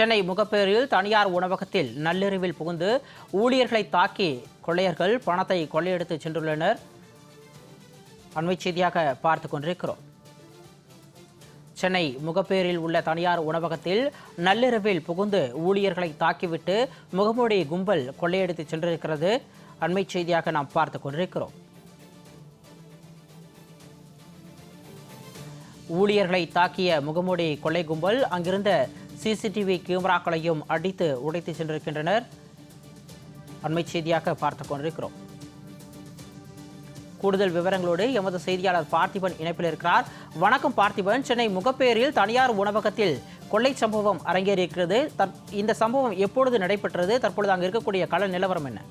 சென்னை முகப்பேரில் தனியார் உணவகத்தில் நள்ளிரவில் புகுந்து ஊழியர்களை தாக்கி கொள்ளையர்கள் பணத்தை கொள்ளையடித்து சென்றுள்ளனர். அண்மை செய்தியாக பார்த்துக் கொண்டிருக்கிறோம். சென்னை முகப்பேரில் உள்ள தனியார் உணவகத்தில் நள்ளிரவில் புகுந்து ஊழியர்களை தாக்கிவிட்டு முகமூடி கும்பல் கொள்ளையடித்து சென்றிருக்கிறது. அண்மை செய்தியாக நாம் பார்த்துக் கொண்டிருக்கிறோம். ஊழியர்களை தாக்கிய முகமூடி கொள்ளை கும்பல் அங்கிருந்த சிசிடிவி கேமராக்களையும் அடித்து உடைத்து சென்றிருக்கின்றனர். அண்மை செய்தியாக பார்த்துக் கொண்டிருக்கிறோம். கூடுதல் விவரங்களோடு எமது செய்தியாளர் பார்த்திபன் இணைப்பில் இருக்கிறார். வணக்கம் பார்த்திபன். சென்னை முகப்பேரில் தனியார் உணவகத்தில் கொள்ளை சம்பவம் அரங்கேறியிருக்கிறது. இந்த சம்பவம் எப்பொழுது நடைபெற்றது? தற்பொழுது அங்கு இருக்கக்கூடிய கள நிலவரம் என்ன?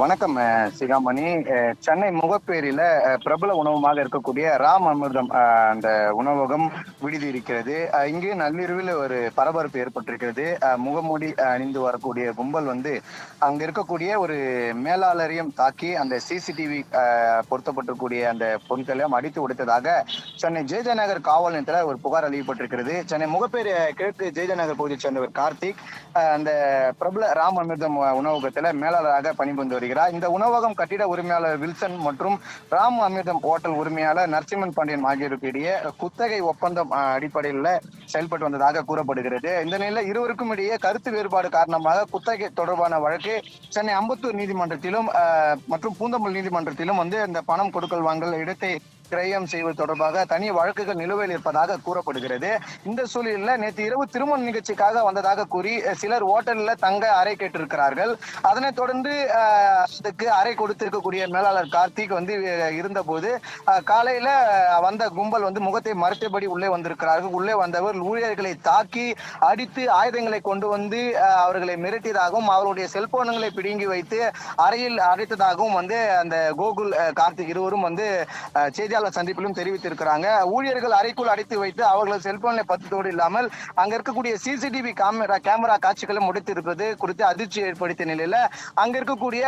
வணக்கம் சிகாமணி. சென்னை முகப்பேரியில பிரபல உணவகமாக இருக்கக்கூடிய ராம் அமிர்தம் அந்த உணவகம் விடுதி இருக்கிறது. இங்கு நள்ளிரவில் ஒரு பரபரப்பு ஏற்பட்டிருக்கிறது. முகமூடி அணிந்து வரக்கூடிய கும்பல் அங்க இருக்கக்கூடிய ஒரு மேலாளரையும் தாக்கி அந்த சிசிடிவி பொருத்தப்பட்டிருக்கூடிய அந்த பொருட்களையும் அடித்து உடைத்ததாக சென்னை ஜெயஜநகர் காவல் நிலையத்தில் ஒரு புகார் அளிக்கப்பட்டிருக்கிறது. சென்னை முகப்பேரி கிழக்கு ஜெயஜநகர் பகுதியை சேர்ந்தவர் கார்த்திக் அந்த பிரபல ராம் அமிர்தம் உணவகத்துல மேலாளராக பணிபுரிந்து வருகிறார். இந்த உணவகம் கட்டிட உரிமையாளர் வில்சன் மற்றும் ராம் அமிர்தம் ஹோட்டல் உரிமையாளர் நரசிம்மன் பாண்டியன் ஆகியோருக்கு இடையே குத்தகை ஒப்பந்தம் அடிப்படையில் செயல்பட்டு வந்ததாக கூறப்படுகிறது. இந்த நிலையில் இருவருக்கும் இடையே கருத்து வேறுபாடு காரணமாக குத்தகை தொடர்பான வழக்கு சென்னை அம்பத்தூர் நீதிமன்றத்திலும் மற்றும் பூந்தமல்லி நீதிமன்றத்திலும் இந்த பணம் கொடுக்கல் வாங்கல் இடத்தை கிரயம் செய்வது தொடர்பாக தனி வழக்குகள் நிலுவையில் இருப்பதாக கூறப்படுகிறது. இந்த சூழலில் நேற்று இரவு திருமண நிகழ்ச்சிக்காக வந்ததாக கூறி சிலர் ஹோட்டலில் தங்க அறை கேட்டிருக்கிறார்கள். அதனைத் தொடர்ந்து அதுக்கு அறை கொடுத்திருக்கக்கூடிய மேலாளர் கார்த்திக் இருந்தபோது காலையில வந்த கும்பல் முகத்தை மறைத்தபடி உள்ளே வந்திருக்கிறார்கள். உள்ளே வந்தவர் ஊழியர்களை தாக்கி அடித்து ஆயுதங்களை கொண்டு அவர்களை மிரட்டியதாகவும் அவருடைய செல்போன்களை பிடுங்கி வைத்து அறையில் அடைத்ததாகவும் அந்த கோகுல் கார்த்திக் இருவரும் செய்தியாளர் சந்திப்பிலும் தெரிவித்திருக்கிறாங்க. ஊழியர்கள் அறைக்குள் அடைத்து வைத்து அவர்கள் செல்போனை பத்தோடு இல்லாமல் அங்க இருக்கக்கூடிய சிசிடிவி கேமரா காட்சிகளும் உடைத்திருப்பது குறித்து அதிர்ச்சி ஏற்படுத்திய நிலையில அங்க இருக்கக்கூடிய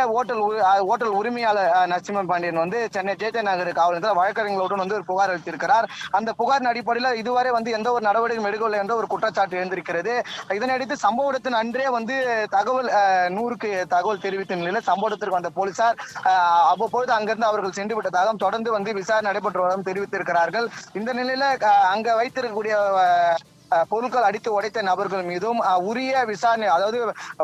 ஹோட்டல் உரிமையாளர் நரசிம்மன் பாண்டியன் சென்னை ஜெயஜநகர் காவல் நிலையத்தில் வழக்கறிஞர்களுடன் ஒரு புகார் அளித்திருக்கிறார். அந்த புகாரின் அடிப்படையில் இதுவரை எந்த ஒரு நடவடிக்கையும் எடுக்கவில்லை என்ற ஒரு குற்றச்சாட்டு எழுந்திருக்கிறது. இதனையடுத்து சம்பவத்தின் அன்றே தகவல் 100க்கு தகவல் தெரிவித்த நிலையில சம்பவத்திற்கு வந்த போலீசார் அவ்வப்பொழுது அங்கிருந்து அவர்கள் சென்று விட்டதாகவும் தொடர்ந்து விசாரணை நடைபெற்றுவதாக தெரிவித்திருக்கிறார்கள். இந்த நிலையில அங்க வைத்திருக்கக்கூடிய பொருட்கள் அடித்து உடைத்த நபர்கள் மீதும் உரிய விசாரணை, அதாவது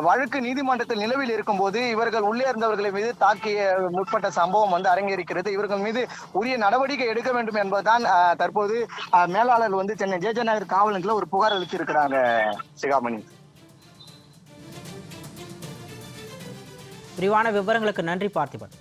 வழக்கு நீதிமன்றத்தில் நிலவில் இருக்கும் போது இவர்கள் உள்ளே இருந்தவர்களை மீது தாக்கிய முற்பட்ட சம்பவம் அரங்கேறிக்கிறது. இவர்கள் மீது உரிய நடவடிக்கை எடுக்க வேண்டும் என்பதுதான் தற்போது மேலாளர் சென்னை ஜெயஜநகர் காவல் நிலையத்தில் ஒரு புகார் அளித்திருக்கிறாங்க. சிகாமணி, விரிவான விவரங்களுக்கு நன்றி பார்த்திபன்.